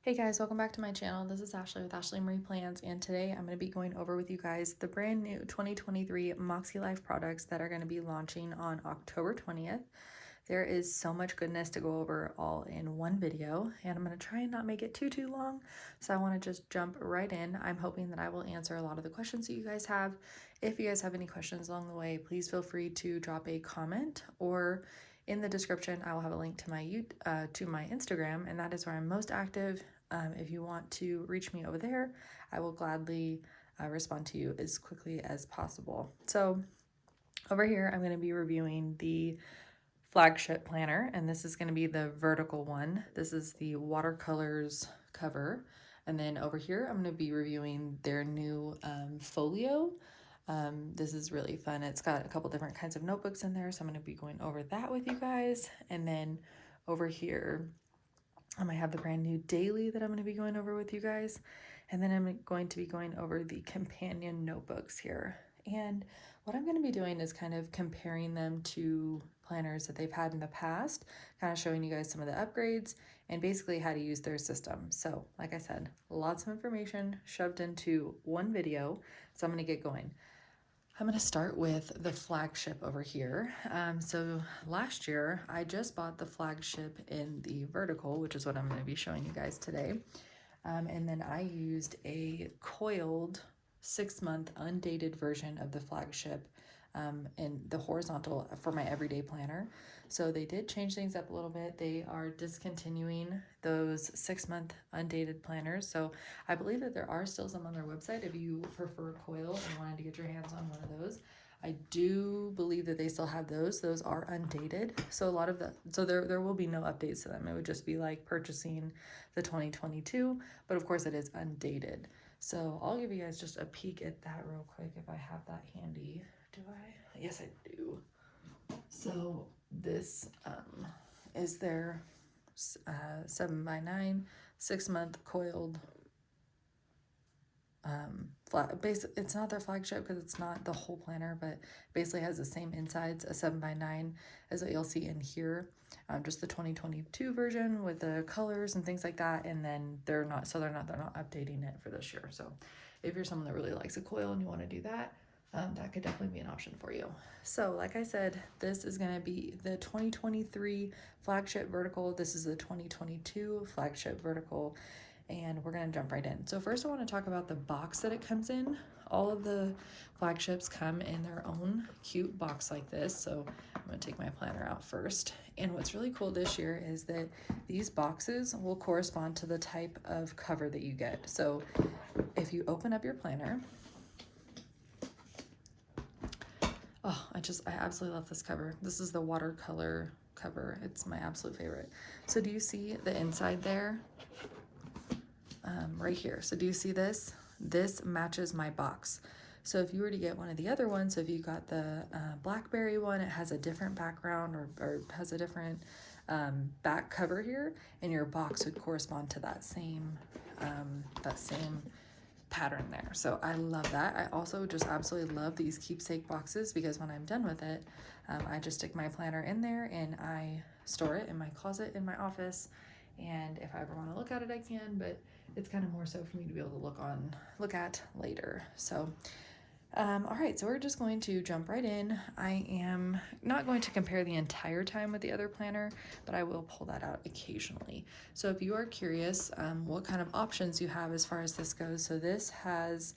Hey guys, welcome back to my channel. This is Ashley with Ashley Marie Plans, and today I'm going to be going over with you guys the brand new 2023 MakseLife products that are going to be launching on October 20th. There is so much goodness to go over all in one video, and I'm going to try and not make it too long, so I want to just jump right in. I'm hoping that I will answer a lot of the questions that you guys have. If you guys have any questions along the way, please feel free to drop a comment, or in the description I will have a link to my Instagram, and that is where I'm most active. If you want to reach me over there, I will gladly respond to you as quickly as possible. So over here, I'm going to be reviewing the Flagship Planner, and this is going to be the vertical one. This is the watercolors cover. And then over here, I'm going to be reviewing their new Folio. This is really fun. It's got a couple different kinds of notebooks in there, so I'm going to be going over that with you guys. And then over here, I might have the brand new daily that I'm going to be going over with you guys. And then I'm going to be going over the companion notebooks here. And what I'm going to be doing is kind of comparing them to planners that they've had in the past, kind of showing you guys some of the upgrades and basically how to use their system. So like I said, lots of information shoved into one video. So I'm going to get going. I'm going to start with the Flagship over here. So last year I just bought the Flagship in the vertical, which is what I'm going to be showing you guys today. And then I used a coiled 6-month undated version of the Flagship in the horizontal for my everyday planner. So they did change things up a little bit. They are discontinuing those 6-month undated planners. So I believe that there are still some on their website if you prefer coil and wanted to get your hands on one of those. I do believe that they still have those. Those are undated. So a lot of there will be no updates to them. It would just be like purchasing the 2022, but of course it is undated. So I'll give you guys just a peek at that real quick if I have that handy. Do I? Yes, I do. So this is their 7x9 6-month coiled it's not their Flagship because it's not the whole planner, but basically has the same insides, a 7x9 as what you'll see in here. Just the 2022 version with the colors and things like that, and then they're not updating it for this year. So if you're someone that really likes a coil and you want to do that, that could definitely be an option for you. So like I said, this is going to be the 2023 Flagship vertical. This is the 2022 Flagship vertical, and we're going to jump right in. So first I want to talk about the box that it comes in. All of the Flagships come in their own cute box like this. So I'm going to take my planner out first. And what's really cool this year is that these boxes will correspond to the type of cover that you get. So if you open up your planner, oh, I absolutely love this cover. This is the watercolor cover. It's my absolute favorite. So do you see the inside there? Right here. So do you see this? This matches my box. So if you were to get one of the other ones, so if you got the blackberry one, it has a different background or has a different back cover here, and your box would correspond to that same pattern there. So I love that. I also just absolutely love these keepsake boxes because when I'm done with it, I just stick my planner in there and I store it in my closet in my office. And if I ever want to look at it, I can, but it's kind of more so for me to be able to look at later. So all right, so we're just going to jump right in. I am not going to compare the entire time with the other planner, but I will pull that out occasionally. So if you are curious what kind of options you have as far as this goes, so this has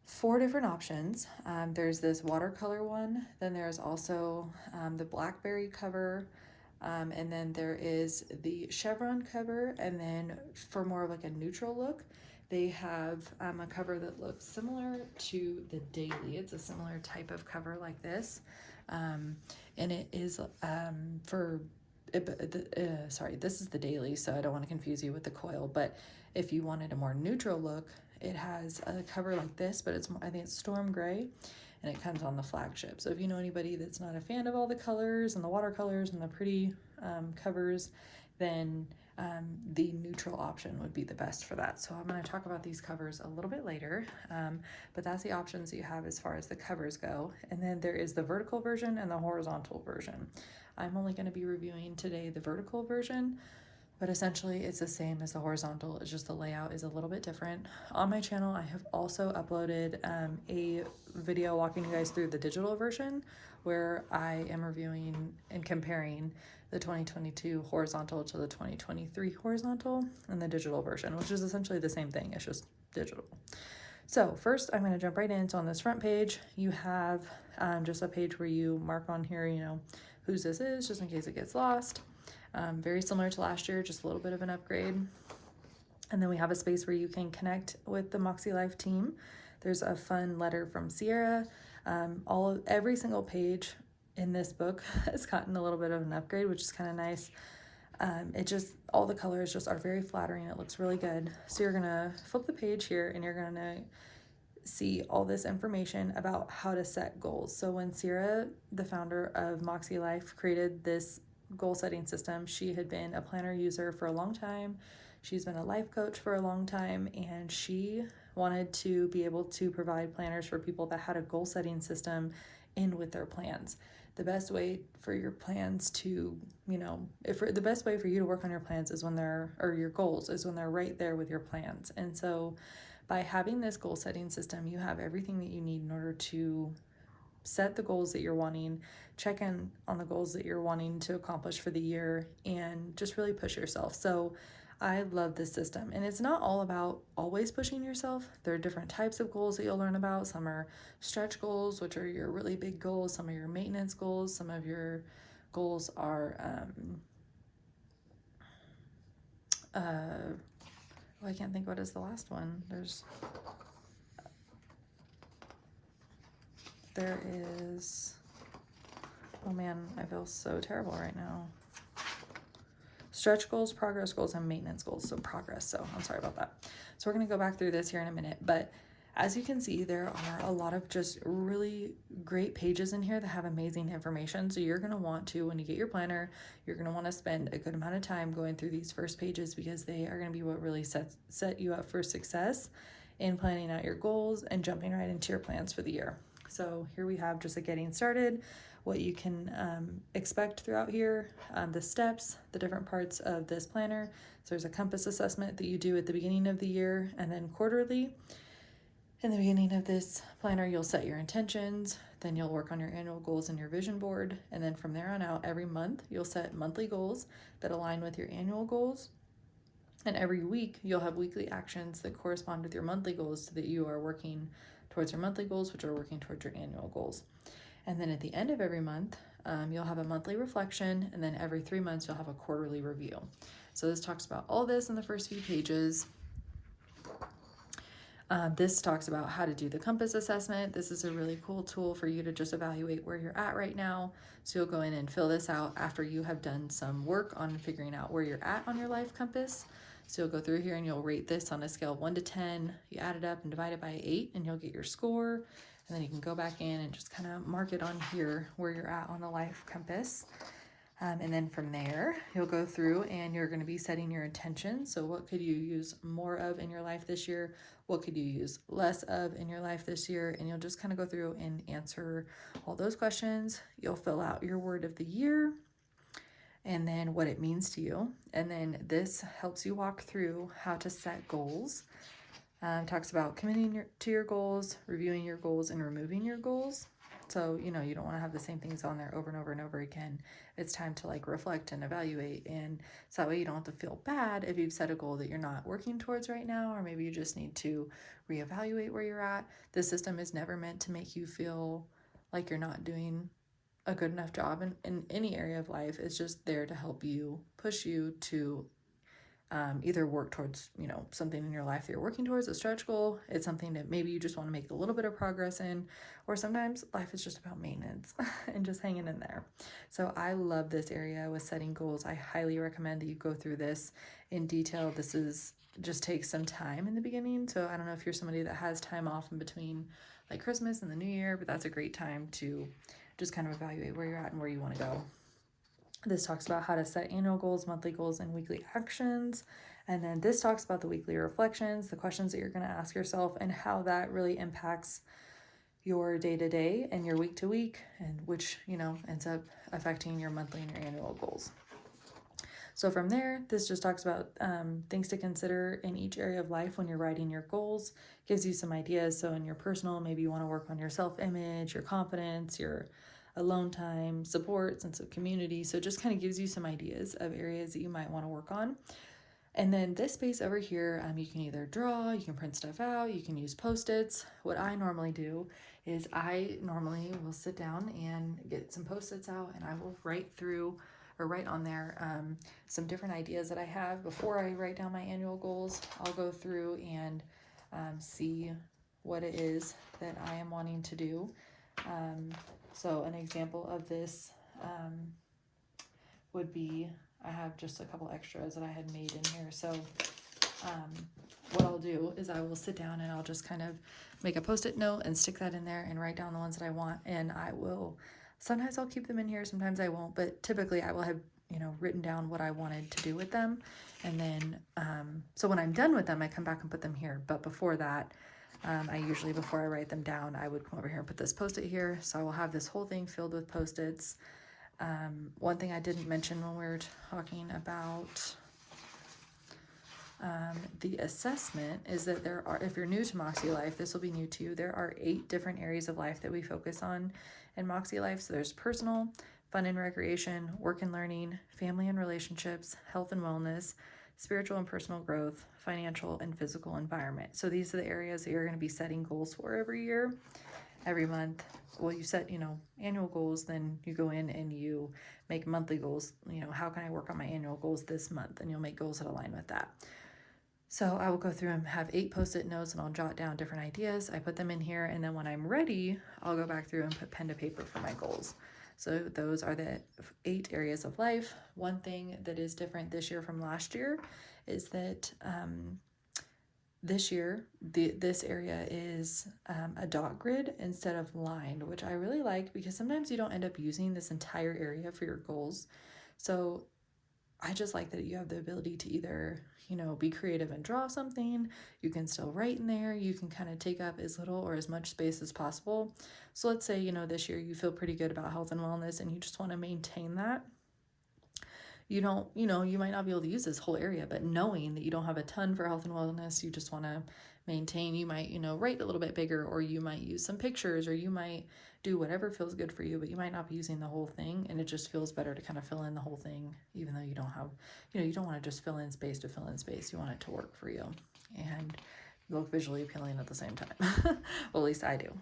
4 different options. There's this watercolor one, then there's also the blackberry cover, and then there is the chevron cover, and then for more of like a neutral look, they have a cover that looks similar to the daily. It's a similar type of cover like this, and it is sorry, this is the daily, so I don't want to confuse you with the coil, but if you wanted a more neutral look, it has a cover like this, but I think it's storm gray, and it comes on the Flagship. So if you know anybody that's not a fan of all the colors and the watercolors and the pretty covers, then the neutral option would be the best for that. So I'm going to talk about these covers a little bit later, but that's the options you have as far as the covers go. And then there is the vertical version and the horizontal version. I'm only going to be reviewing today the vertical version. but essentially it's the same as the horizontal. It's just the layout is a little bit different. On my channel, I have also uploaded a video walking you guys through the digital version, where I am reviewing and comparing the 2022 horizontal to the 2023 horizontal and the digital version, which is essentially the same thing. It's just digital. So first I'm going to jump right in. So on this front page, you have just a page where you mark on here, you know, whose this is, just in case it gets lost. Very similar to last year, just a little bit of an upgrade. And then we have a space where you can connect with the MakseLife team. There's a fun letter from Sierra. Every single page in this book has gotten a little bit of an upgrade, which is kind of nice. All the colors just are very flattering. It looks really good. So you're gonna flip the page here and you're gonna see all this information about how to set goals. So when Sierra, the founder of MakseLife, created this goal setting system, she had been a planner user for a long time. She's been a life coach for a long time, and she wanted to be able to provide planners for people that had a goal setting system in with their plans. The best way for your plans to, the best way for you to work on your plans is your goals is when they're right there with your plans. And so by having this goal setting system, you have everything that you need in order to set the goals that you're wanting, check in on the goals that you're wanting to accomplish for the year, and just really push yourself. So I love this system, and it's not all about always pushing yourself. There are different types of goals that you'll learn about. Some are stretch goals, which are your really big goals. Some are your maintenance goals. Some of your goals are I can't think what is the last one. There is, oh man, I feel so terrible right now. Stretch goals, progress goals, and maintenance goals. So progress, so I'm sorry about that. So we're gonna go back through this here in a minute, but as you can see, there are a lot of just really great pages in here that have amazing information. So you're gonna want to, when you get your planner, you're gonna wanna spend a good amount of time going through these first pages, because they are gonna be what really set you up for success in planning out your goals and jumping right into your plans for the year. So here we have just a getting started, what you can expect throughout here, the steps, the different parts of this planner. So there's a compass assessment that you do at the beginning of the year, and then quarterly. In the beginning of this planner, you'll set your intentions, then you'll work on your annual goals and your vision board, and then from there on out, every month, you'll set monthly goals that align with your annual goals. And every week, you'll have weekly actions that correspond with your monthly goals, so that you are working towards your monthly goals, which are working towards your annual goals. And then at the end of every month, you'll have a monthly reflection, and then every 3 months, you'll have a quarterly review. So this talks about all this in the first few pages. This talks about how to do the compass assessment. This is a really cool tool for you to just evaluate where you're at right now. So you'll go in and fill this out after you have done some work on figuring out where you're at on your life compass. So you'll go through here and you'll rate this on a scale of 1 to 10. You add it up and divide it by 8, and you'll get your score. And then you can go back in and just kind of mark it on here where you're at on the life compass. And then from there, you'll go through and you're going to be setting your intentions. So what could you use more of in your life this year? What could you use less of in your life this year? And you'll just kind of go through and answer all those questions. You'll fill out your word of the year and then what it means to you. And then this helps you walk through how to set goals. Talks about committing to your goals, reviewing your goals, and removing your goals. So, you don't want to have the same things on there over and over and over again. It's time to reflect and evaluate. And so that way you don't have to feel bad if you've set a goal that you're not working towards right now, or maybe you just need to reevaluate where you're at. This system is never meant to make you feel like you're not doing a good enough job in any area of life. It's just there to help you, push you to either work towards, something in your life that you're working towards, a stretch goal. It's something that maybe you just want to make a little bit of progress in, or sometimes life is just about maintenance and just hanging in there. So I love this area with setting goals. I highly recommend that you go through this in detail. Just takes some time in the beginning. So I don't know if you're somebody that has time off in between Christmas and the New Year, but that's a great time to just kind of evaluate where you're at and where you want to go. This talks about how to set annual goals, monthly goals, and weekly actions. And then this talks about the weekly reflections, the questions that you're going to ask yourself, and how that really impacts your day-to-day and your week-to-week, and which, ends up affecting your monthly and your annual goals. So from there, this just talks about things to consider in each area of life when you're writing your goals, gives you some ideas. So in your personal, maybe you want to work on your self-image, your confidence, your alone time, support, sense of community. So it just kind of gives you some ideas of areas that you might want to work on. And then this space over here, you can either draw, you can print stuff out, you can use Post-its. What I normally do is I normally will sit down and get some Post-its out, and I will write through or write on there some different ideas that I have. Before I write down my annual goals, I'll go through and see what it is that I am wanting to do. So an example of this would be, I have just a couple extras that I had made in here. So what I'll do is I will sit down and I'll just kind of make a Post-it note and stick that in there and write down the ones that I want. And I will, sometimes I'll keep them in here, sometimes I won't, but typically I will have, written down what I wanted to do with them. And then, so when I'm done with them, I come back and put them here. But before that, I usually, before I write them down, I would come over here and put this Post-it here. So I will have this whole thing filled with Post-its. One thing I didn't mention when we were talking about the assessment is that there are, if you're new to MakseLife, this will be new to you, there are 8 different areas of life that we focus on in MakseLife. So there's personal, fun and recreation, work and learning, family and relationships, health and wellness, spiritual and personal growth, financial and physical environment. So these are the areas that you're going to be setting goals for every year, every month. Well, you set, annual goals, then you go in and you make monthly goals. How can I work on my annual goals this month? And you'll make goals that align with that. So I will go through and have 8 Post-it notes, and I'll jot down different ideas. I put them in here, and then when I'm ready, I'll go back through and put pen to paper for my goals. So those are the 8 areas of life. One thing that is different this year from last year is that this year, this area is a dot grid instead of lined, which I really like because sometimes you don't end up using this entire area for your goals. So I just like that you have the ability to either, be creative and draw something. You can still write in there. You can kind of take up as little or as much space as possible. So let's say, this year you feel pretty good about health and wellness and you just want to maintain that. You don't, you might not be able to use this whole area, but knowing that you don't have a ton for health and wellness, you just want to maintain, you might, write a little bit bigger, or you might use some pictures, or you might do whatever feels good for you, but you might not be using the whole thing. And it just feels better to kind of fill in the whole thing, even though you don't have, you don't want to just fill in space to fill in space. You want it to work for you and look visually appealing at the same time. Well, at least I do.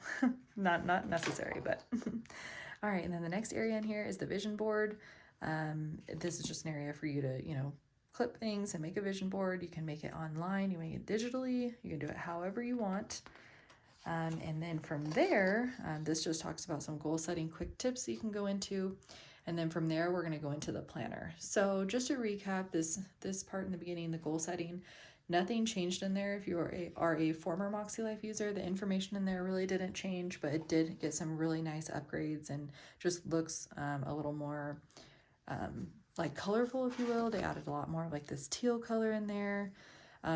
Not necessary, but all right. And then the next area in here is the vision board. This is just an area for you to, clip things and make a vision board. You can make it online, you make it digitally, you can do it however you want. And then from there, this just talks about some goal setting quick tips that you can go into. And then from there, we're going to go into the planner. So just to recap this part in the beginning, the goal setting, nothing changed in there. If you are a former MakseLife user, the information in there really didn't change, but it did get some really nice upgrades and just looks a little more like colorful, if you will. They added a lot more like this teal color in there.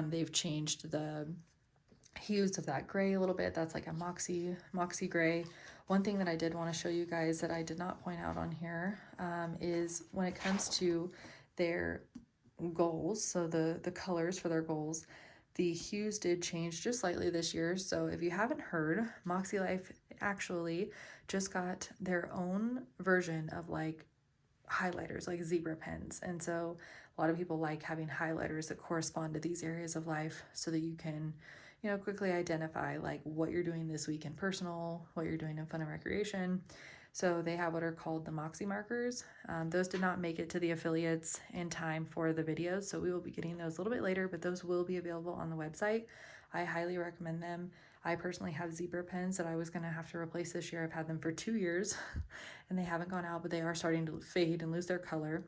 They've changed the hues of that gray a little bit. That's like a Makse gray. One thing that I did want to show you guys that I did not point out on here is when it comes to their goals, so the colors for their goals, the hues did change just slightly this year. So if you haven't heard, MakseLife actually just got their own version of like highlighters, like zebra pens. And so a lot of people like having highlighters that correspond to these areas of life so that you can, quickly identify like what you're doing this week in personal, what you're doing in fun and recreation. So they have what are called the Makse Markers. Those did not make it to the affiliates in time for the videos, so we will be getting those a little bit later, but those will be available on the website. I highly recommend them. I personally have zebra pens that I was going to have to replace this year. I've had them for 2 years and they haven't gone out, but they are starting to fade and lose their color.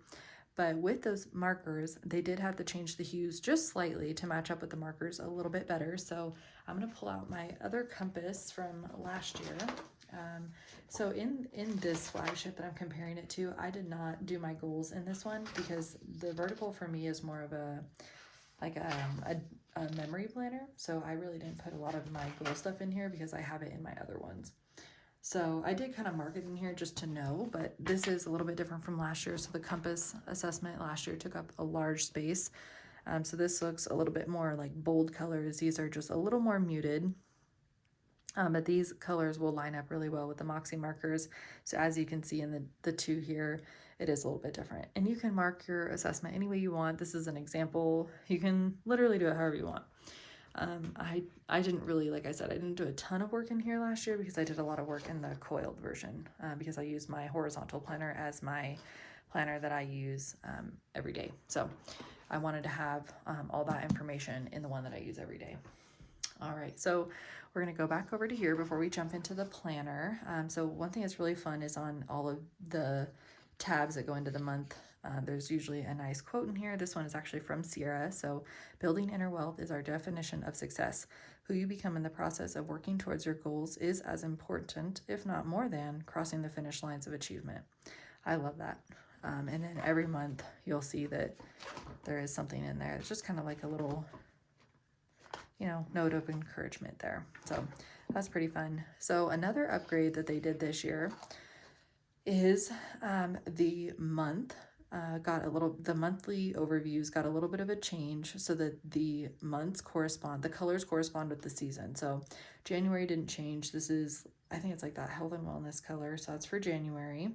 But with those markers, they did have to change the hues just slightly to match up with the markers a little bit better. So I'm going to pull out my other compass from last year. So in this flagship that I'm comparing it to, I did not do my goals in this one because the vertical for me is more of a memory planner. So I really didn't put a lot of my goal stuff in here because I have it in my other ones. So I did kind of mark it in here just to know, but this is a little bit different from last year. So the compass assessment last year took up a large space. So this looks a little bit more like bold colors. These are just a little more muted. But these colors will line up really well with the Makse markers. So as you can see in the two here, it is a little bit different. And you can mark your assessment any way you want. This is an example. You can literally do it however you want. I didn't really, like I said, I didn't do a ton of work in here last year because I did a lot of work in the coiled version because I used my horizontal planner as my planner that I use every day. So I wanted to have all that information in the one that I use every day. All right, so we're going to go back over to here before we jump into the planner. So one thing that's really fun is on all of the tabs that go into the month, there's usually a nice quote in here. This one is actually from Sierra. So building inner wealth is our definition of success. Who you become in the process of working towards your goals is as important, if not more than, crossing the finish lines of achievement. I love that. And then every month you'll see that there is something in there. It's just kind of like a little, you know, note of encouragement there. So that's pretty fun. So another upgrade that they did this year is the month the monthly overviews got a little bit of a change so that the months correspond, the colors correspond with the season. So January didn't change. This is, I think it's like that health and wellness color. So that's for January.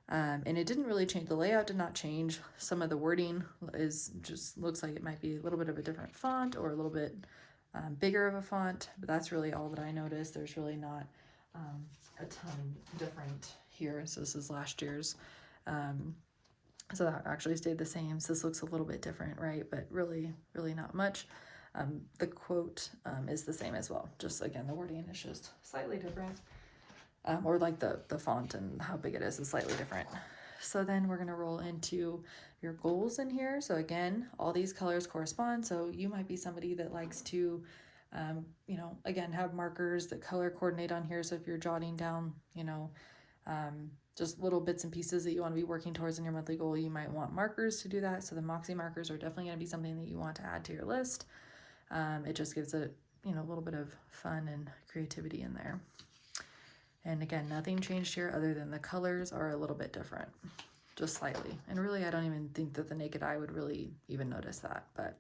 And it didn't really change. The layout did not change. Some of the wording is just looks like it might be a little bit of a different font or a little bit bigger of a font, but that's really all that I noticed. There's really not a ton different here. So this is last year's. So that actually stayed the same. So this looks a little bit different, right? But really, really not much. The quote is the same as well. Just again, the wording is just slightly different. Or like the font and how big it is slightly different. So then we're going to roll into your goals in here. So again, all these colors correspond. So you might be somebody that likes to, you know, again, have markers that color coordinate on here. So if you're jotting down, you know, just little bits and pieces that you want to be working towards in your monthly goal, you might want markers to do that. So the Makse markers are definitely going to be something that you want to add to your list. It just gives it, you know, a little bit of fun and creativity in there. And again, nothing changed here other than the colors are a little bit different, just slightly. And really, I don't even think that the naked eye would really even notice that. But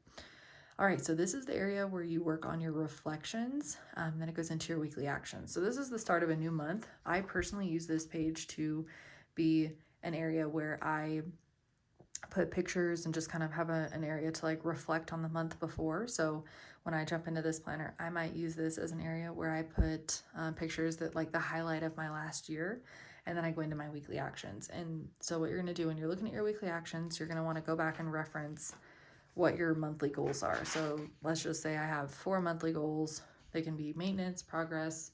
all right, so this is the area where you work on your reflections. Then it goes into your weekly actions. So this is the start of a new month. I personally use this page to be an area where I put pictures and just kind of have an area to like reflect on the month before. So when I jump into this planner, I might use this as an area where I put pictures that like the highlight of my last year, and then I go into my weekly actions. And so what you're going to do when you're looking at your weekly actions, you're going to want to go back and reference what your monthly goals are. So let's just say I have 4 monthly goals. They can be maintenance, progress,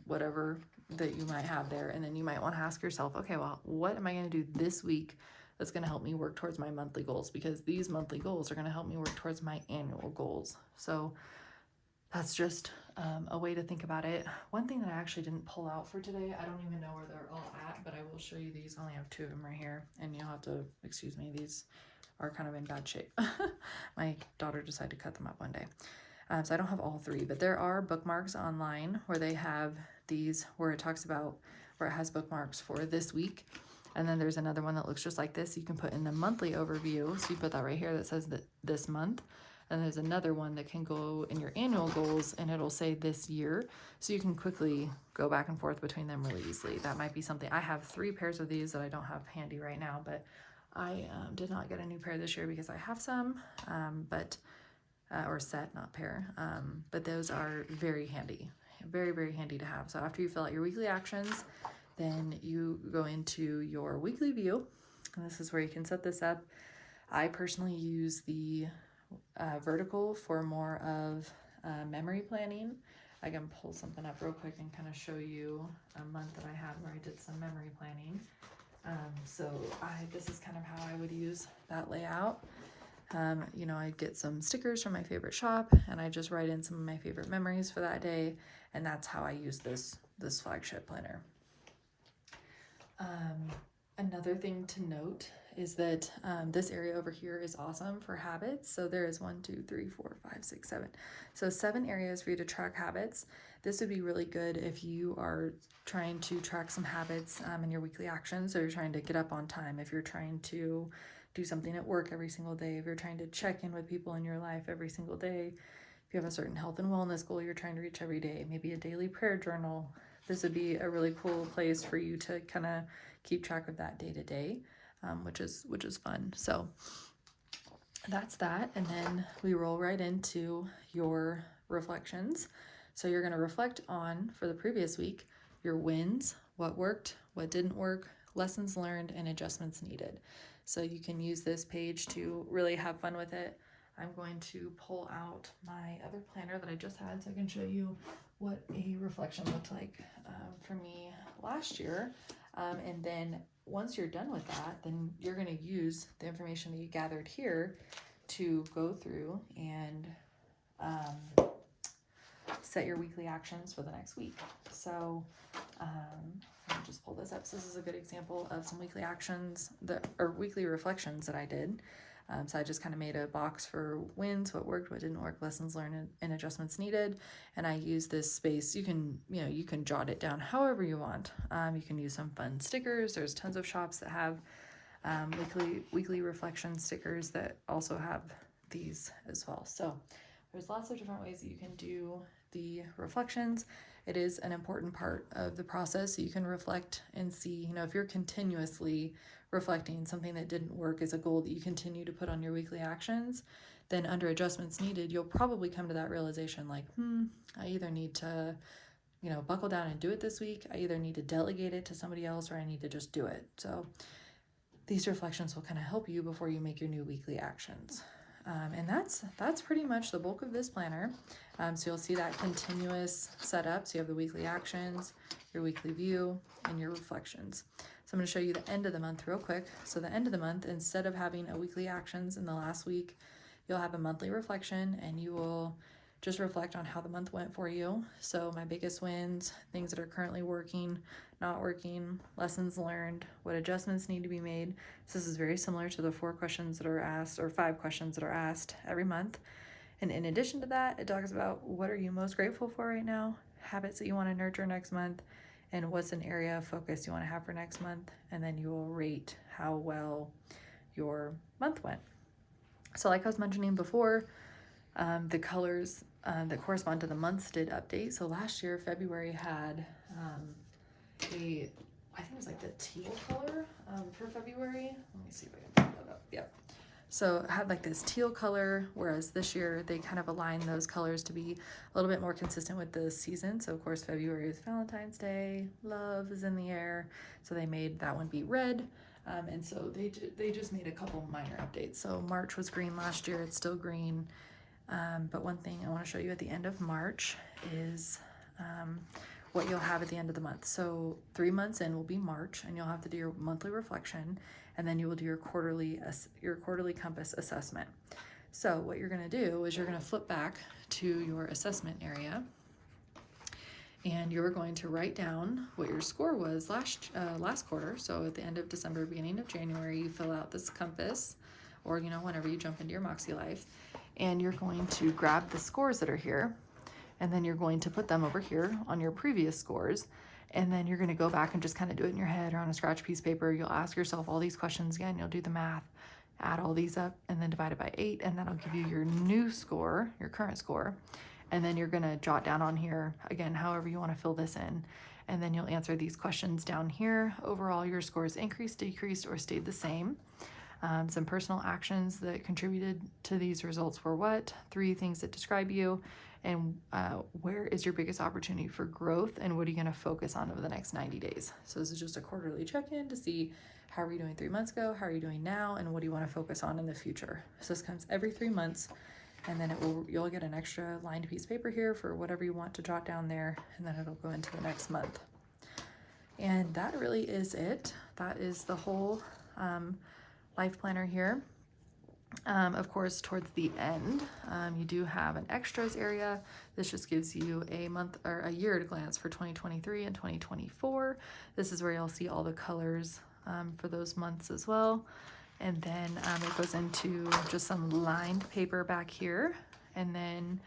whatever that you might have there. And then you might want to ask yourself, okay, well, what am I going to do this week that's going to help me work towards my monthly goals? Because these monthly goals are going to help me work towards my annual goals. So that's just a way to think about it. One thing that I actually didn't pull out for today, I don't even know where they're all at, but I will show you these. I only have 2 of them right here, and you'll have to excuse me. These are kind of in bad shape. My daughter decided to cut them up one day. So I don't have all 3, but there are bookmarks online where they have these, where it talks about, where it has bookmarks for this week. And then there's another one that looks just like this. You can put in the monthly overview. So you put that right here that says that this month. And there's another one that can go in your annual goals and it'll say this year. So you can quickly go back and forth between them really easily. That might be something. I have 3 pairs of these that I don't have handy right now, but I did not get a new pair this year because I have some, or set, not pair. But those are very handy, very, very handy to have. So after you fill out your weekly actions, then you go into your weekly view, and this is where you can set this up. I personally use the vertical for more of memory planning. I can pull something up real quick and kind of show you a month that I had where I did some memory planning. So this is kind of how I would use that layout. You know, I'd get some stickers from my favorite shop and I just write in some of my favorite memories for that day. And that's how I use this Flagship Planner. Another thing to note is that this area over here is awesome for habits. So there is 1, 2, 3, 4, 5, 6, 7. So 7 areas for you to track habits. This would be really good if you are trying to track some habits in your weekly actions. So you're trying to get up on time, if you're trying to do something at work every single day, if you're trying to check in with people in your life every single day, if you have a certain health and wellness goal you're trying to reach every day, maybe a daily prayer journal. This would be a really cool place for you to kind of keep track of that day to day, which is fun. So that's that. And then we roll right into your reflections. So you're going to reflect on, for the previous week, your wins, what worked, what didn't work, lessons learned, and adjustments needed. So you can use this page to really have fun with it. I'm going to pull out my other planner that I just had so I can show you what a reflection looked like for me last year. And then once you're done with that, then you're going to use the information that you gathered here to go through and set your weekly actions for the next week. So let me just pull this up. So this is a good example of some weekly actions or weekly reflections that I did. So I just kind of made a box for wins, what worked, what didn't work, lessons learned, and adjustments needed. And I use this space. You can jot it down however you want. You can use some fun stickers. There's tons of shops that have weekly reflection stickers that also have these as well. So there's lots of different ways that you can do the reflections. It is an important part of the process. So you can reflect and see, if you're continuously reflecting something that didn't work as a goal that you continue to put on your weekly actions, then under adjustments needed, you'll probably come to that realization like, I either need to, buckle down and do it this week. I either need to delegate it to somebody else or I need to just do it. So these reflections will kind of help you before you make your new weekly actions. And that's pretty much the bulk of this planner. So you'll see that continuous setup. So you have the weekly actions, your weekly view, and your reflections. So I'm going to show you the end of the month real quick. So the end of the month, instead of having a weekly actions in the last week, you'll have a monthly reflection and you will just reflect on how the month went for you. So my biggest wins, things that are currently working, not working, lessons learned, what adjustments need to be made. So this is very similar to the 4 questions that are asked, or 5 questions that are asked every month. And in addition to that, it talks about what are you most grateful for right now, habits that you want to nurture next month, and what's an area of focus you want to have for next month. And then you will rate how well your month went. So like I was mentioning before, the colors that correspond to the months did update. So last year, February had I think it was like the teal color for February. Let me see if I can pull that up. Yep. So it had like this teal color, whereas this year they kind of aligned those colors to be a little bit more consistent with the season. So of course, February is Valentine's Day, love is in the air. So they made that one be red. And so they just made a couple minor updates. So March was green last year, it's still green. But one thing I want to show you at the end of March is what you'll have at the end of the month. So 3 months in will be March, and you'll have to do your monthly reflection, and then you will do your quarterly compass assessment. So what you're going to do is you're going to flip back to your assessment area, and you're going to write down what your score was last quarter. So at the end of December, beginning of January, you fill out this compass, or whenever you jump into your MakseLife, and you're going to grab the scores that are here, and then you're going to put them over here on your previous scores, and then you're going to go back and just kind of do it in your head or on a scratch piece of paper. You'll ask yourself all these questions again, you'll do the math, add all these up, and then divide it by 8, and that'll give you your new score, your current score. And then you're going to jot down on here, again, however you want to fill this in, and then you'll answer these questions down here. Overall, your scores increased, decreased, or stayed the same. Some personal actions that contributed to these results were what? 3 things that describe you, and where is your biggest opportunity for growth, and what are you going to focus on over the next 90 days? So this is just a quarterly check-in to see how are you doing 3 months ago, how are you doing now, and what do you want to focus on in the future. So this comes every 3 months, and then you'll get an extra lined piece of paper here for whatever you want to jot down there, and then it'll go into the next month. And that really is it. That is the whole life planner here. Of course, towards the end, you do have an extras area. This just gives you a month or a year at a glance for 2023 and 2024. This is where you'll see all the colors for those months as well. And then it goes into just some lined paper back here. And then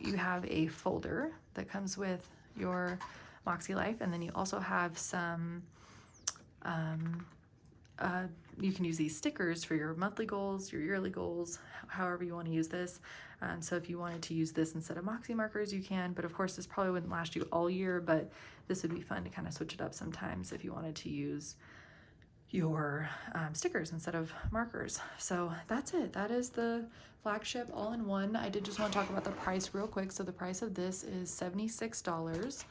you have a folder that comes with your MakseLife. And then you also have some, you can use these stickers for your monthly goals, your yearly goals, however you want to use this. So if you wanted to use this instead of Makse Markers, you can, but of course this probably wouldn't last you all year, but this would be fun to kind of switch it up sometimes if you wanted to use your stickers instead of markers. So that's it. That is the Flagship all-in-one. I did just want to talk about the price real quick. So the price of this is $76.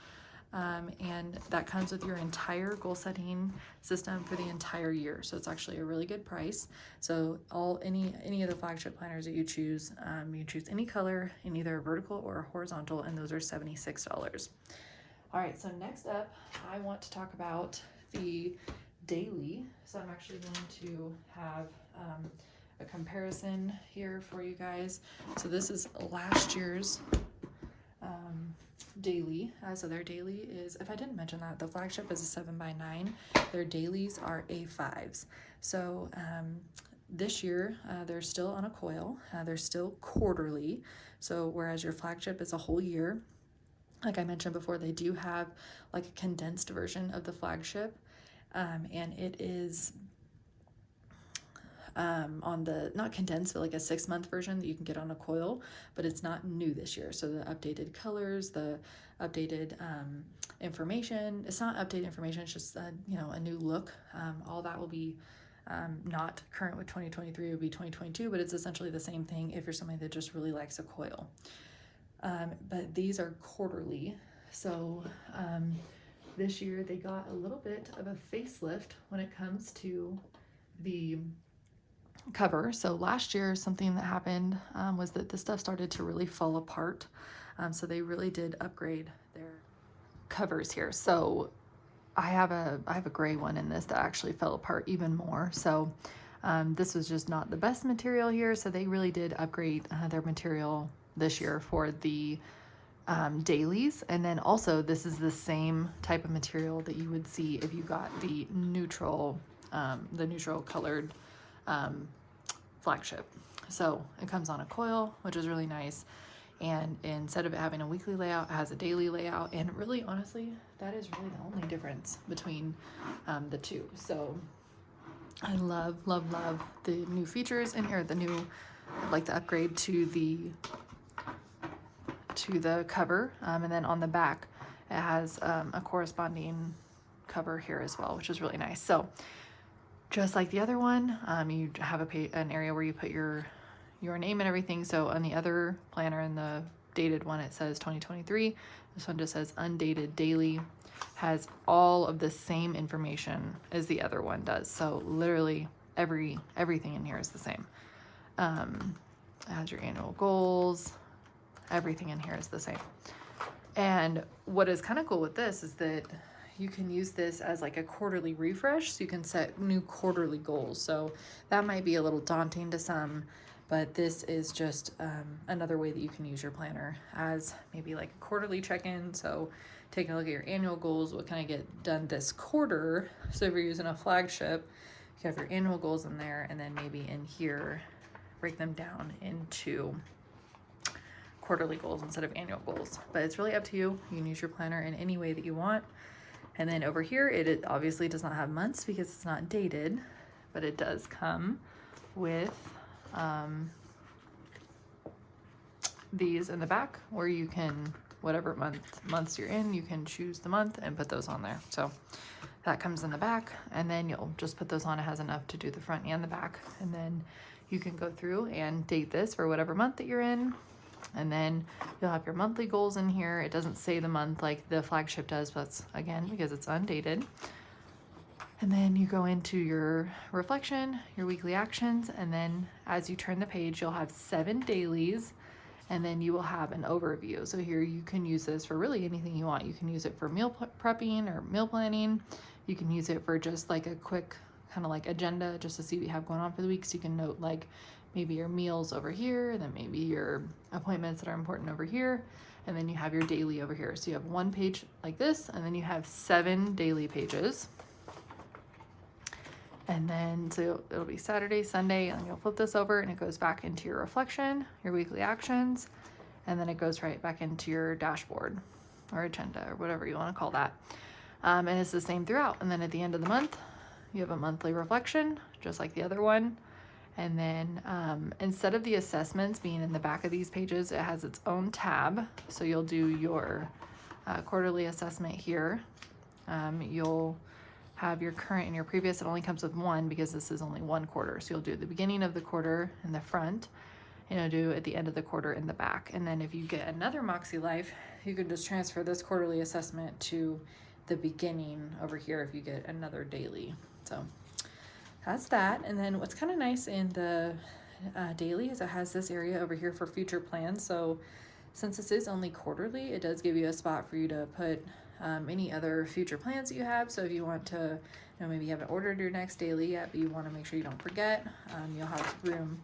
And that comes with your entire goal setting system for the entire year. So it's actually a really good price. So any of the Flagship planners that you choose any color in either vertical or horizontal, and those are $76. All right, so next up, I want to talk about the daily. So I'm actually going to have a comparison here for you guys. So this is last year's daily. So their daily is, if I didn't mention that, the Flagship is a 7x9. Their dailies are A5s. So this year they're still on a coil. They're still quarterly. So whereas your Flagship is a whole year, like I mentioned before, they do have like a condensed version of the Flagship, and it is on the, not condensed, but like a 6-month version that you can get on a coil, but it's not new this year. So the updated colors, the updated information, it's not updated information, it's just a new look. All that will be not current with 2023, it would be 2022, but it's essentially the same thing if you're somebody that just really likes a coil. But these are quarterly. So this year they got a little bit of a facelift when it comes to the cover. So last year something that happened was that this stuff started to really fall apart. So they really did upgrade their covers here. So I have a gray one in this that actually fell apart even more. So this was just not the best material here. So they really did upgrade their material this year for the dailies. And then also this is the same type of material that you would see if you got the neutral colored Flagship. So it comes on a coil, which is really nice. And instead of it having a weekly layout, it has a daily layout. And really, honestly, that is really the only difference between the two. So I love, love, love the new features in here, the new, like the upgrade to the cover. And then on the back, it has a corresponding cover here as well, which is really nice. So just like the other one, you have an area where you put your name and everything. So on the other planner, in the dated one, it says 2023. This one just says undated daily. Has all of the same information as the other one does. So literally everything in here is the same. It has your annual goals. Everything in here is the same. And what is kind of cool with this is that you can use this as like a quarterly refresh, so you can set new quarterly goals. So that might be a little daunting to some, but this is just another way that you can use your planner as maybe like a quarterly check-in. So taking a look at your annual goals, what can I get done this quarter? So if you're using a Flagship, you have your annual goals in there, and then maybe in here, break them down into quarterly goals instead of annual goals. But it's really up to you. You can use your planner in any way that you want. And then over here, it obviously does not have months because it's not dated, but it does come with these in the back where you can, whatever months you're in, you can choose the month and put those on there. So that comes in the back, and then you'll just put those on. It has enough to do the front and the back. And then you can go through and date this for whatever month that you're in. And then you'll have your monthly goals in here. It doesn't say the month like the Flagship does, but that's, again, because it's undated. And then you go into your reflection, your weekly actions, and then as you turn the page, you'll have 7 dailies, and then you will have an overview. So here you can use this for really anything you want. You can use it for meal prepping or meal planning. You can use it for just like a quick kind of like agenda, just to see what you have going on for the week. So you can note like maybe your meals over here, and then maybe your appointments that are important over here, and then you have your daily over here. So you have 1 page like this, and then you have 7 daily pages. And then so it'll be Saturday, Sunday, and you'll flip this over and it goes back into your reflection, your weekly actions, and then it goes right back into your dashboard or agenda or whatever you want to call that. And it's the same throughout. And then at the end of the month, you have a monthly reflection, just like the other one. And then instead of the assessments being in the back of these pages, it has its own tab. So you'll do your quarterly assessment here. You'll have your current and your previous. It only comes with one because this is only one quarter. So you'll do the beginning of the quarter in the front, and you'll do at the end of the quarter in the back. And then if you get another MakseLife, you can just transfer this quarterly assessment to the beginning over here if you get another daily. So that's that. And then what's kind of nice in the daily is it has this area over here for future plans. So since this is only quarterly, it does give you a spot for you to put any other future plans that you have. So if you want to, maybe you haven't ordered your next daily yet, but you want to make sure you don't forget, you'll have room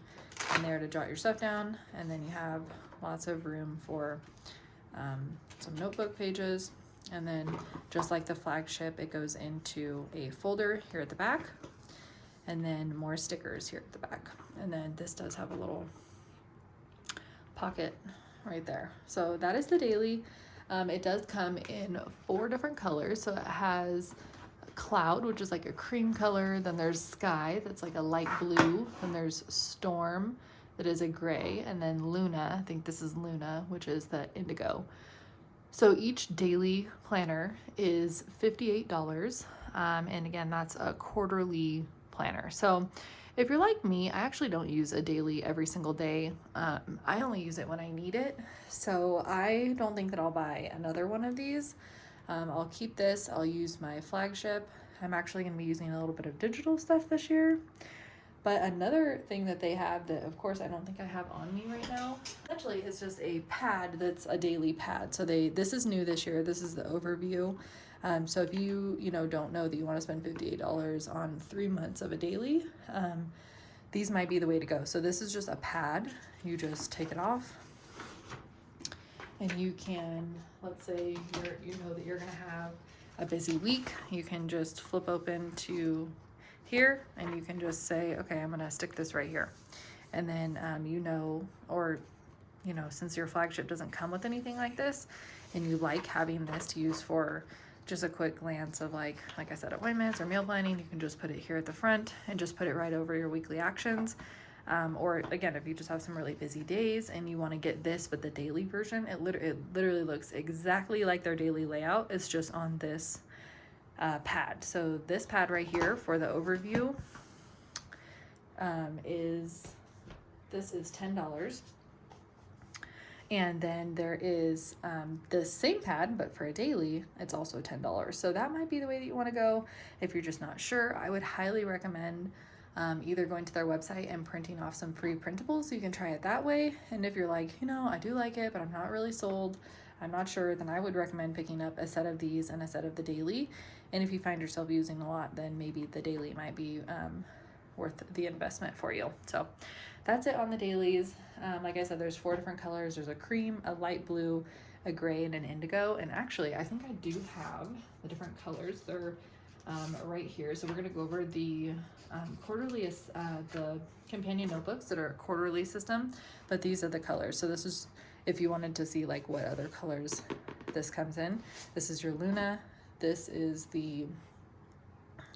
in there to jot your stuff down. And then you have lots of room for some notebook pages. And then just like the flagship, it goes into a folder here at the back, and then more stickers here at the back. And then this does have a little pocket right there. So that is the daily. It does come in 4 different colors. So it has cloud, which is like a cream color. Then there's sky, that's like a light blue. Then there's storm, that is a gray. And then Luna, I think this is Luna, which is the indigo. So each daily planner is $58. And again, that's a quarterly planner. So if you're like me, I actually don't use a daily every single day. I only use it when I need it. So I don't think that I'll buy another one of these. I'll keep this. I'll use my flagship. I'm actually going to be using a little bit of digital stuff this year. But another thing that they have that, of course, I don't think I have on me right now, essentially it's just a pad that's a daily pad. So this is new this year. This is the overview. So if you don't know that you want to spend $58 on 3 months of a daily, these might be the way to go. So this is just a pad. You just take it off, and you can, let's say you know that you're going to have a busy week. You can just flip open to here, and you can just say, okay, I'm going to stick this right here. And then since your flagship doesn't come with anything like this, and you like having this to use for just a quick glance of like I said, appointments or meal planning, you can just put it here at the front and just put it right over your weekly actions. Or again, if you just have some really busy days and you want to get this but the daily version, it literally looks exactly like their daily layout. It's just on this pad. So this pad right here for the overview is $10. And then there is the same pad, but for a daily, it's also $10. So that might be the way that you want to go. If you're just not sure, I would highly recommend either going to their website and printing off some free printables so you can try it that way. And if you're like, I do like it, but I'm not really sold, I'm not sure, then I would recommend picking up a set of these and a set of the daily. And if you find yourself using a lot, then maybe the daily might be worth the investment for you. So that's it on the dailies. Like I said, there's 4 different colors. There's a cream, a light blue, a gray, and an indigo. And actually, I think I do have the different colors. They're right here. So we're going to go over the quarterly, the companion notebooks that are a quarterly system, but these are the colors. So this is, if you wanted to see like what other colors this comes in, this is your Luna. This is the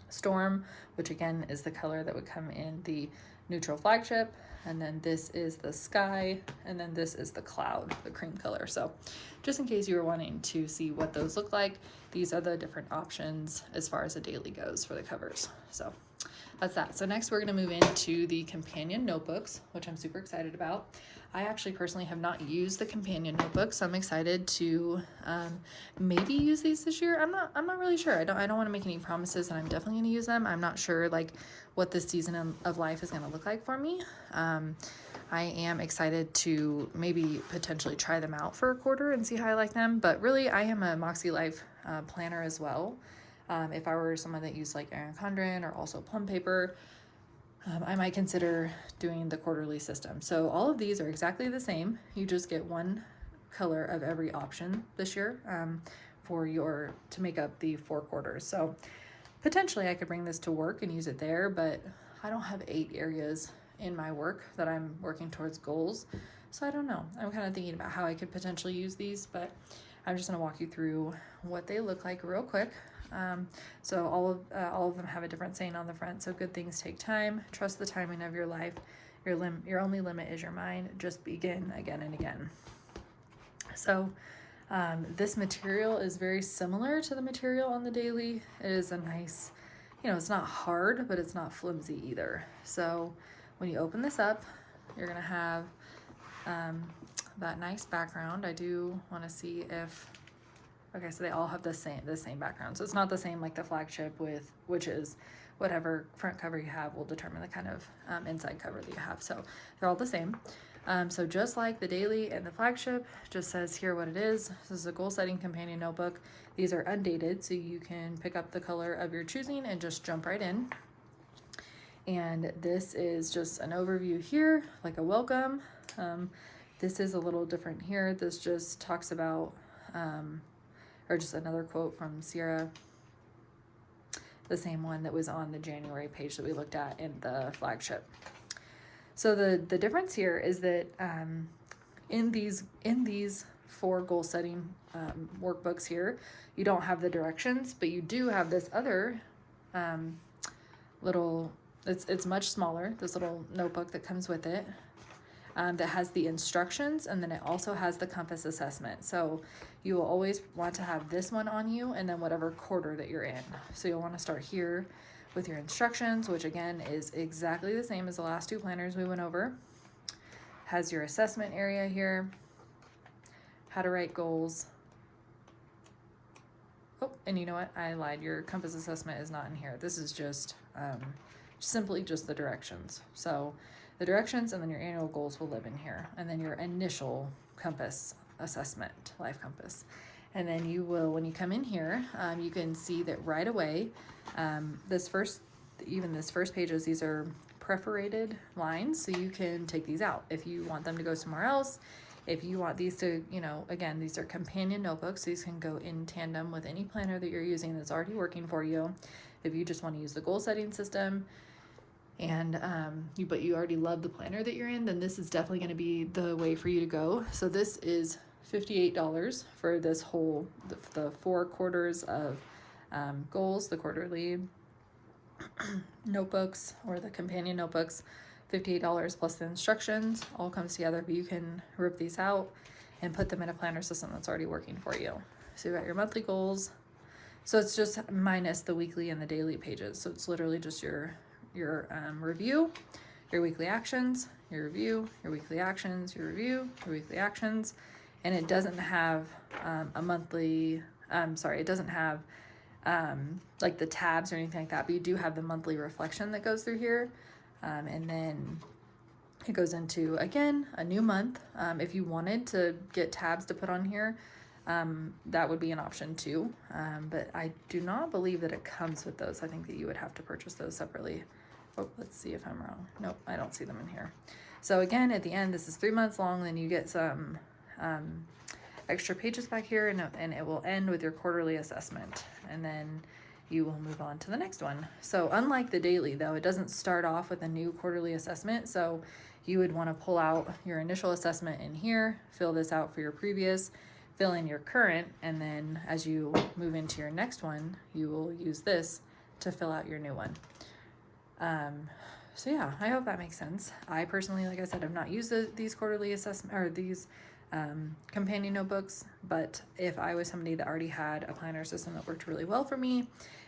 Storm, which again is the color that would come in the neutral flagship. And then this is the Sky, and then this is the Cloud, the cream color. So just in case you were wanting to see what those look like, these are the different options as far as a daily goes for the covers. So that's that. So next we're going to move into the companion notebooks, which I'm super excited about. I actually personally have not used the companion notebooks, so I'm excited to maybe use these this year. I'm not really sure. I don't want to make any promises, and I'm definitely going to use them. I'm not sure like what this season of life is going to look like for me. I am excited to maybe potentially try them out for a quarter and see how I like them. But really, I am a MakseLife planner as well. If I were someone that used like Erin Condren or also plum paper, I might consider doing the quarterly system. So all of these are exactly the same. You just get one color of every option this year to make up the 4 quarters. So Potentially I could bring this to work and use it there, but I don't have 8 areas in my work that I'm working towards goals. So I don't know. I'm kind of thinking about how I could potentially use these, but I'm just going to walk you through what they look like real quick. So all of them have a different saying on the front. So good things take time. Trust the timing of your life. Your only limit is your mind. Just begin again and again. So this material is very similar to the material on the daily. It is a nice, it's not hard, but it's not flimsy either. So when you open this up, you're gonna have that nice background. I do want to see if, okay, so they all have the same background. So it's not the same like the flagship which is whatever front cover you have will determine the kind of inside cover that you have. So they're all the same. So just like the daily and the flagship, just says here what it is. This is a goal setting companion notebook. These are undated, so you can pick up the color of your choosing and just jump right in. And this is just an overview here, like a welcome. This is a little different here. This just talks about, or just another quote from Sierra, the same one that was on the January page that we looked at in the flagship. So the difference here is that in these 4 goal setting workbooks here, you don't have the directions, but you do have this other little, it's much smaller, this little notebook that comes with it, that has the instructions, and then it also has the compass assessment. So you will always want to have this one on you, and then whatever quarter that you're in. So you'll want to start here with your instructions, which again is exactly the same as the last 2 planners we went over. Has your assessment area here, how to write goals. Oh, and you know what? I lied. Your compass assessment is not in here. This is just simply just the directions. So the directions and then your annual goals will live in here. And then your initial compass assessment, life compass. And then you will, when you come in here, you can see that right away, this first pages, these are perforated lines, so you can take these out if you want them to go somewhere else. If you want these to, again, these are companion notebooks. These can go in tandem with any planner that you're using that's already working for you. If you just want to use the goal setting system and but you already love the planner that you're in, then this is definitely going to be the way for you to go. So this is $58 for this whole, the 4 quarters of goals, the quarterly notebooks or the companion notebooks. $58 plus the instructions all comes together, but you can rip these out and put them in a planner system that's already working for you. So you got your monthly goals. So it's just minus the weekly and the daily pages. So it's literally just your review, your weekly actions, your review, your weekly actions, your review, your weekly actions. And it doesn't have a monthly, it doesn't have like the tabs or anything like that, but you do have the monthly reflection that goes through here. And then it goes into, again, a new month. If you wanted to get tabs to put on here, that would be an option too. But I do not believe that it comes with those. I think that you would have to purchase those separately. Oh, let's see if I'm wrong. Nope, I don't see them in here. So again, at the end, this is 3 months long, then you get some extra pages back here, and it will end with your quarterly assessment, and then you will move on to the next one. So unlike the daily though, it doesn't start off with a new quarterly assessment. So you would want to pull out your initial assessment in here, fill this out for your previous, fill in your current, and then as you move into your next one, you will use this to fill out your new one. So yeah, I hope that makes sense. I personally, like I said, have not used these quarterly assessment or these companion notebooks, but if I was somebody that already had a planner system that worked really well for me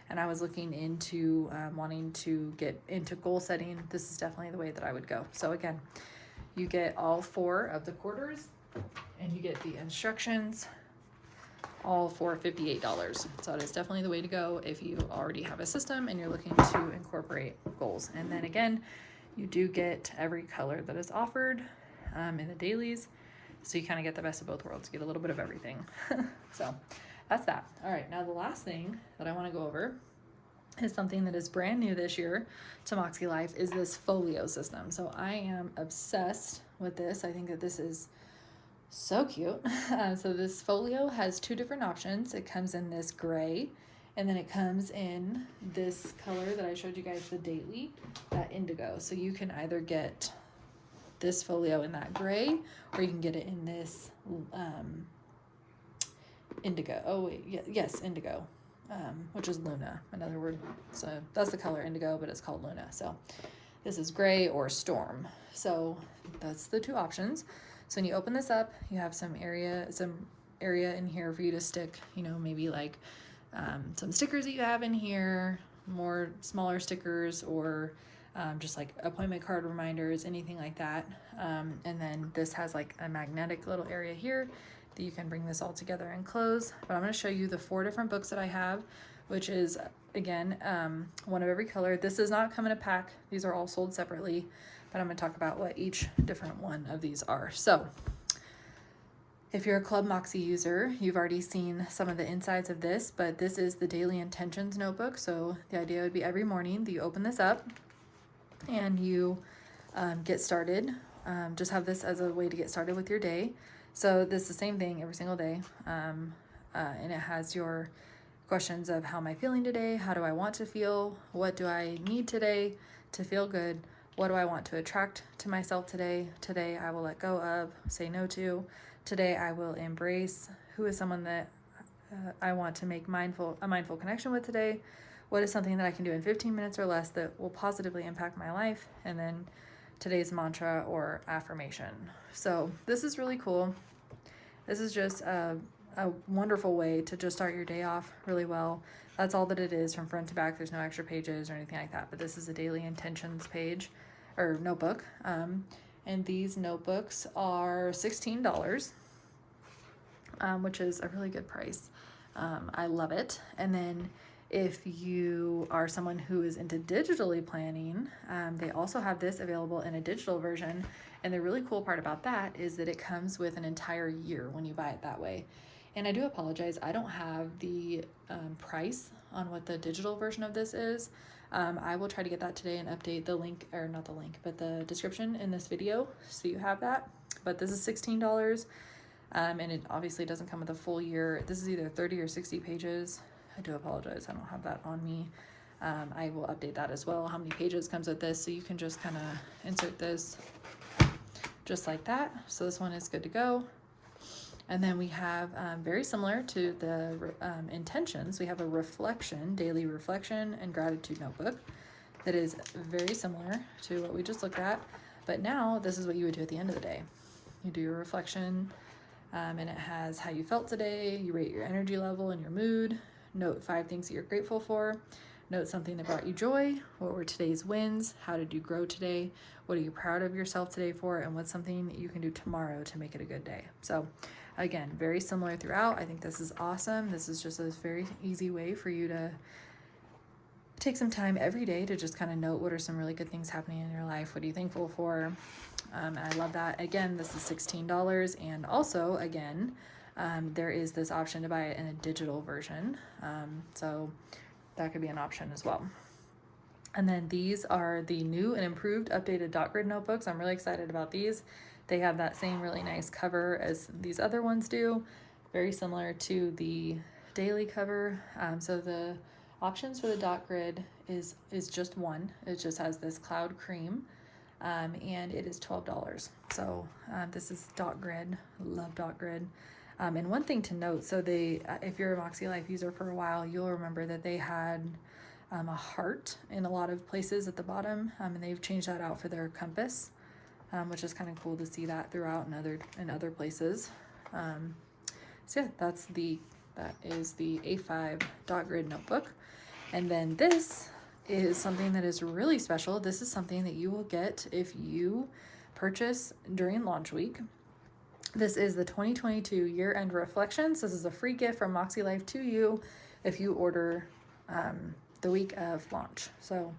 and I was looking into wanting to get into goal setting, this is definitely the way that I would go. So again, you get all 4 of the quarters and you get the instructions all for $58. So it is definitely the way to go if you already have a system and you're looking to incorporate goals. And then again, you do get every color that is offered in the dailies. So you kind of get the best of both worlds. You get a little bit of everything. So that's that. All right, now the last thing that I want to go over is something that is brand new this year to MakseLife is this Folio system. So I am obsessed with this. I think that this is so cute. So this Folio has 2 different options. It comes in this gray And then it comes in this color that I showed you guys, the daily, that indigo. So you can either get this folio in that gray, or you can get it in this indigo. Oh wait, yes, indigo, which is Luna, another word. So that's the color indigo, but it's called Luna. So this is gray or storm. So that's the two options. So when you open this up, you have some area in here for you to stick, you know, maybe like some stickers that you have in here, more smaller stickers, or just like appointment card reminders, anything like that. And then this has like a magnetic little area here that you can bring this all together and close. But I'm going to show you the 4 different books that I have, which is, again, one of every color. This does not come in a pack. These are all sold separately, but I'm going to talk about what each different one of these are. So if you're a Club Makse user, you've already seen some of the insides of this, but this is the Daily Intentions notebook. So the idea would be every morning that you open this up and you get started. Just have this as a way to get started with your day. So this is the same thing every single day. And it has your questions of how am I feeling today? How do I want to feel? What do I need today to feel good? What do I want to attract to myself today? Today I will let go of, say no to. Today I will embrace. Who is someone that I want to make a mindful connection with today? What is something that I can do in 15 minutes or less that will positively impact my life? And then today's mantra or affirmation. So this is really cool. This is just a wonderful way to just start your day off really well. That's all that it is from front to back. There's no extra pages or anything like that, but this is a daily intentions page or notebook. And these notebooks are $16, which is a really good price. I love it. And then if you are someone who is into digitally planning, they also have this available in a digital version. And the really cool part about that is that it comes with an entire year when you buy it that way. And I do apologize, I don't have the price on what the digital version of this is. I will try to get that today and update the link, or not the link, but the description in this video so you have that. But this is $16, and it obviously doesn't come with a full year. This is either 30 or 60 pages. I do apologize, I don't have that on me. I will update that as well, how many pages comes with this, so you can just kind of insert this just like that. So this one is good to go. And then we have, very similar to the intentions, we have a daily reflection and gratitude notebook that is very similar to what we just looked at. But now this is what you would do at the end of the day. You do your reflection, and it has how you felt today. You rate your energy level and your mood. Note 5 things that you're grateful for. Note something that brought you joy. What were today's wins? How did you grow today? What are you proud of yourself today for? And what's something that you can do tomorrow to make it a good day? So again, very similar throughout. I think this is awesome. This is just a very easy way for you to take some time every day to just kind of note what are some really good things happening in your life. What are you thankful for? I love that. Again, this is $16. And also, again, there is this option to buy it in a digital version. So that could be an option as well. And then these are the new and improved updated dot grid notebooks. I'm really excited about these. They have that same really nice cover as these other ones do. Very similar to the daily cover. So the options for the dot grid is just one. It just has this cloud cream, and it is $12. So this is dot grid. Love dot grid. And one thing to note, so if you're a MakseLife user for a while, you'll remember that they had a heart in a lot of places at the bottom, and they've changed that out for their compass, which is kind of cool to see that throughout in other places. So yeah, that is the A5 dot grid notebook. And then this is something that is really special. This is something that you will get if you purchase during launch week. This is the 2022 year-end reflections. This is a free gift from MakseLife to you if you order the week of launch. So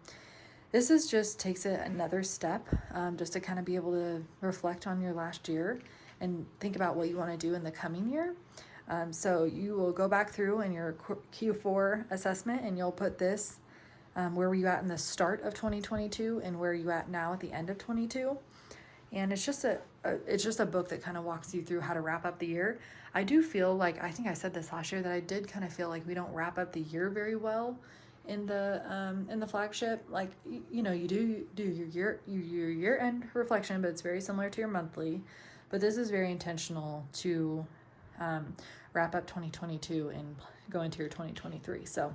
this just takes it another step, just to kind of be able to reflect on your last year and think about what you want to do in the coming year. So you will go back through in your Q4 assessment and you'll put this, where were you at in the start of 2022 and where are you at now at the end of 22. And it's just a it's just a book that kind of walks you through how to wrap up the year. I do feel like, I think I said this last year, that I did kind of feel like we don't wrap up the year very well in the flagship. Like, you know, you do your year end reflection, but it's very similar to your monthly. But this is very intentional to wrap up 2022 and go into your 2023. So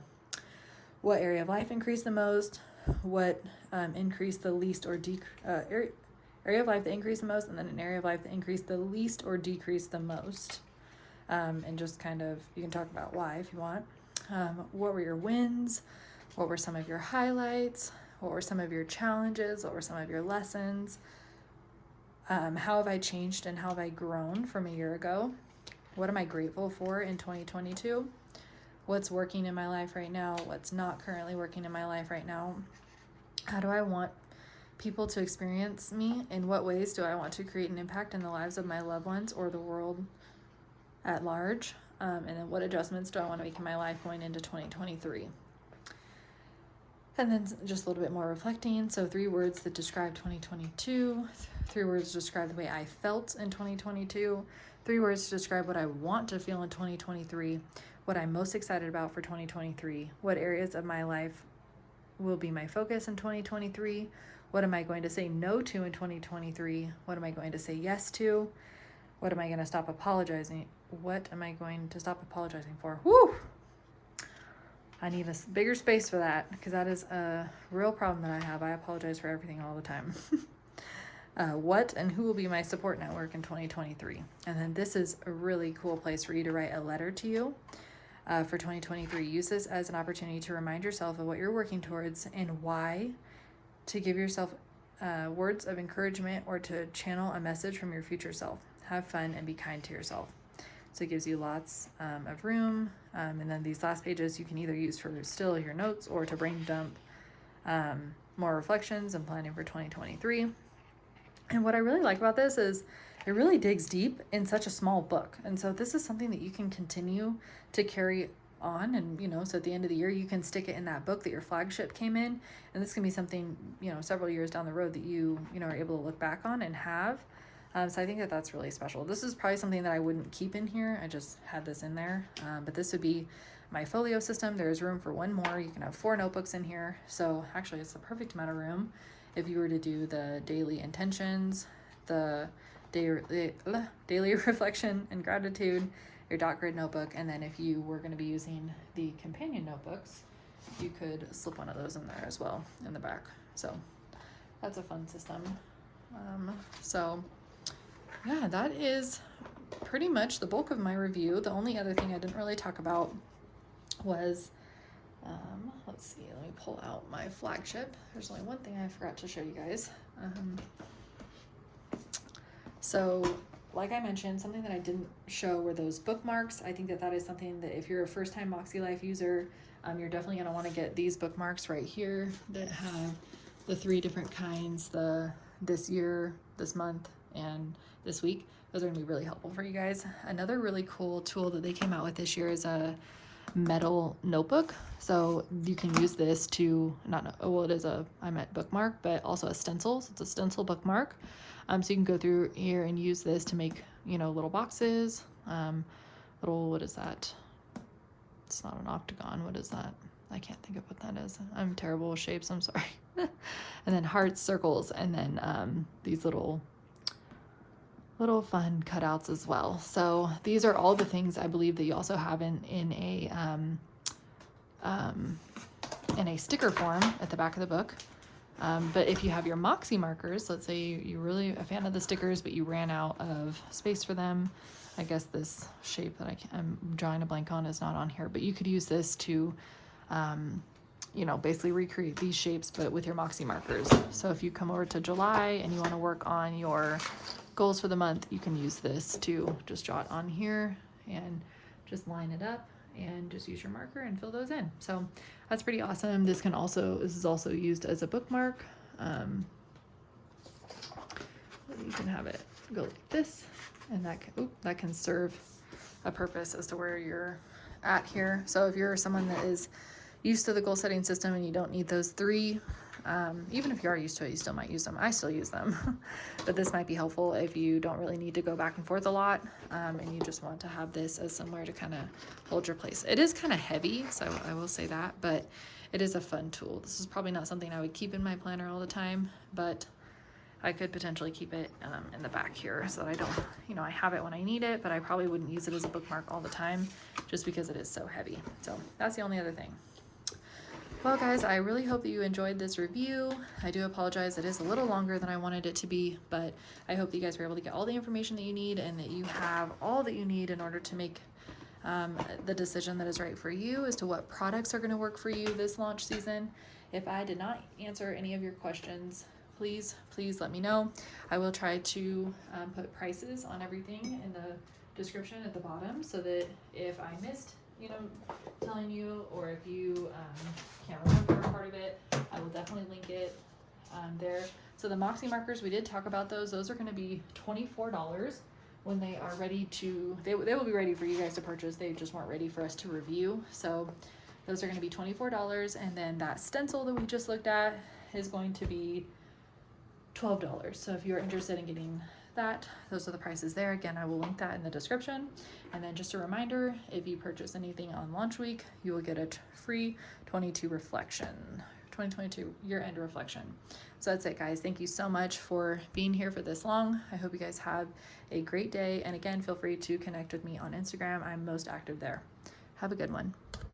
what area of life increased the most? What increased the least or area of life that increased the most, and then an area of life that increased the least or decreased the most. And just kind of, you can talk about why if you want. What were your wins? What were some of your highlights? What were some of your challenges? What were some of your lessons? How have I changed and how have I grown from a year ago? What am I grateful for in 2022? What's working in my life right now? What's not currently working in my life right now? How do I want people to experience me? In what ways do I want to create an impact in the lives of my loved ones or the world at large? And then what adjustments do I want to make in my life going into 2023? And then just a little bit more reflecting. So 3 words that describe 2022, 3 words to describe the way I felt in 2022, 3 words to describe what I want to feel in 2023, what I'm most excited about for 2023, what areas of my life will be my focus in 2023, what am I going to say no to in 2023, what am I going to say yes to, what am I going to stop apologizing, what am I going to stop apologizing for? Woo! I need a bigger space for that, because that is a real problem that I have. I apologize for everything all the time. What and who will be my support network in 2023? And then this is a really cool place for you to write a letter to you for 2023. Use this as an opportunity to remind yourself of what you're working towards and why, to give yourself words of encouragement or to channel a message from your future self. Have fun and be kind to yourself. So it gives you lots of room. And then these last pages you can either use for still your notes or to brain dump more reflections and planning for 2023. And what I really like about this is it really digs deep in such a small book. And so this is something that you can continue to carry on. And, you know, so at the end of the year, you can stick it in that book that your flagship came in. And this can be something, you know, several years down the road that you know, are able to look back on and have. So I think that that's really special. This is probably something that I wouldn't keep in here. I just had this in there. But this would be my Folio system. There's room for 1 more. You can have 4 notebooks in here. So actually it's the perfect amount of room if you were to do the daily intentions, the daily reflection and gratitude, your dot grid notebook, and then if you were going to be using the companion notebooks, you could slip one of those in there as well in the back. So that's a fun system. So yeah, that is pretty much the bulk of my review. The only other thing I didn't really talk about was, let's see, let me pull out my flagship. There's only one thing I forgot to show you guys. So like I mentioned, something that I didn't show were those bookmarks. I think that that is something that if you're a first-time MakseLife user, you're definitely going to want to get these bookmarks right here that have the 3 different kinds, this year, this month, and this week. Those are going to be really helpful for you guys. Another really cool tool that they came out with this year is a metal notebook. So you can use this to, it is a, I meant bookmark, but also a stencil. So it's a stencil bookmark. So you can go through here and use this to make, you know, little boxes, what is that? It's not an octagon. What is that? I can't think of what that is. I'm terrible with shapes. I'm sorry. And then hearts, circles, and then these little fun cutouts as well. So these are all the things I believe that you also have in a sticker form at the back of the book. But if you have your Makse markers, let's say you're really a fan of the stickers, but you ran out of space for them. I guess this shape that I'm drawing a blank on is not on here, but you could use this to, you know, basically recreate these shapes, but with your Makse markers. So if you come over to July and you want to work on your goals for the month, you can use this to just draw it on here and just line it up and just use your marker and fill those in. So that's pretty awesome. This is also used as a bookmark. You can have it go like this, and that can serve a purpose as to where you're at here. So if you're someone that is used to the goal setting system and you don't need those 3 Even if you are used to it, you still might use them. I still use them. But this might be helpful if you don't really need to go back and forth a lot, and you just want to have this as somewhere to kind of hold your place. It is kind of heavy, so I will say that, but it is a fun tool. This is probably not something I would keep in my planner all the time, but I could potentially keep it in the back here so that I don't, I have it when I need it, but I probably wouldn't use it as a bookmark all the time just because it is so heavy. So that's the only other thing. Well guys, I really hope that you enjoyed this review. I do apologize, it is a little longer than I wanted it to be, but I hope that you guys were able to get all the information that you need and that you have all that you need in order to make the decision that is right for you as to what products are going to work for you this launch season. If I did not answer any of your questions, please let me know. I will try to put prices on everything in the description at the bottom so that if I missed telling you, or if you can't remember part of it, I will definitely link it there. So the Makse markers, we did talk about those. Those are going to be $24 when they are ready to, they will be ready for you guys to purchase. They just weren't ready for us to review. So those are going to be $24. And then that stencil that we just looked at is going to be $12. So if you're interested in getting that, those are the prices there. Again, I will link that in the description. And then just a reminder, if you purchase anything on launch week, you will get a free 2022 year-end reflection. So that's it, guys. Thank you so much for being here for this long. I hope you guys have a great day. And again, feel free to connect with me on Instagram. I'm most active there. Have a good one.